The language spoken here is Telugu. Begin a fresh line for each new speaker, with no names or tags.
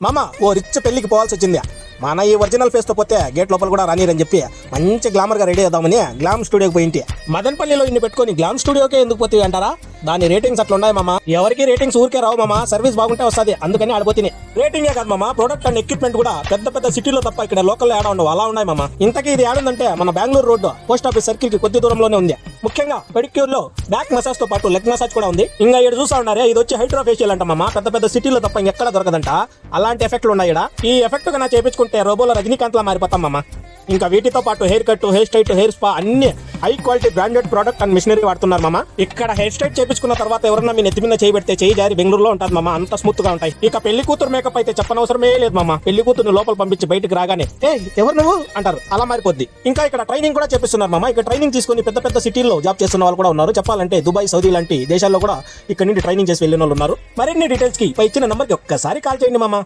మామ ఓ రిచ్ పెళ్లికి పోవాల్సి వచ్చింది. మన ఈ ఒరిజినల్ ఫేస్ తో పోతే గేట్ లోపల కూడా రానిరని చెప్పి మంచి గ్లామర్ గా రెడీ అవుదామని గ్లామ్ స్టూడియోకి పోయింటి. మదనపల్లిలో ఇన్ని పెట్టుకొని గ్లామ్ స్టూడియోకే ఎందుకు పోతే అంటారా? దాని రేటింగ్స్ అట్లా ఉన్నాయి మామ. ఎవరికి రేటింగ్స్ ఊరికే రావు మామ, సర్వీస్ బాగుంటే వస్తుంది, అందుకని ఆడిపోతుంది. రేటింగే కాదు మామ, ప్రొడక్ట్ అండ్ ఎక్విప్మెంట్ కూడా పెద్ద పెద్ద సిటీలో తప్ప ఇక్కడ లోకల్ ఏడా ఉండవు, అలా ఉన్నాయి మామ. ఇంతకీ ఇది ఏడుందంటే మన Bengaluru road post office circle కి కొద్ది దూరంలోనే ఉంది. ముఖ్యంగా పెడిక్యూర్ లో బ్యాక్ మసాజ్ తో పాటు లెగ్ మసాజ్ కూడా ఉంది. ఇంకా ఇక్కడ చూసా ఉన్నారే, ఇది వచ్చి హైడ్రో ఫేషియల్ అంట మామ. పెద్ద పెద్ద సిటీలో తప్ప ఇంకెక్కడ దొరకదంట. అలాంటి ఎఫెక్ట్లు ఉన్నాయి. ఈ ఎఫెక్ట్ గా చేపించుకుంటే రోబోలో రజనీకాంత్ లా మారిపోతాం మామ. ఇంకా వీటితో పాటు hair cut, hair straight, hair spa అన్ని high quality branded product and machinery వాడుతున్నారు మామ. ఇక్కడ హెయిర్ స్ట్రైట్ చేపించుకున్న తర్వాత ఎవరన్నా మీ నెత్తి మీద చేయబెడితే చేయి జారి బెంగళూరులో ఉంటుంది మామ, అంత స్మూత్ గా ఉంటాయి. ఇక పెళ్లి కూతురు మేకప్ అయితే చెప్పనవసరమే లేదు మామ. పెళ్లి కూతురు లోపల పంపించి బయటకు రాగానే ఎవరు నువ్వు అంటారు, అలా మారిపోద్ది. ఇంకా ఇక్కడ ట్రైనింగ్ కూడా చేపిస్తున్నారు మామ. ఇక్కడ ట్రైనింగ్ తీసుకుని పెద్ద పెద్ద సిటీల్లో జాబ్ చేస్తున్న వాళ్ళు కూడా ఉన్నారు. చెప్పాలంటే దుబాయ్, సౌదీ లాంటి దేశాల్లో కూడా ఇక్కడ నుండి ట్రైనింగ్ చేసి వెళ్ళిన వాళ్ళు ఉన్నారు. మరిన్ని డీటెయిల్స్ కి పై ఇచ్చిన నంబర్ కి ఒక్కసారి కాల్ చేయండి మామ.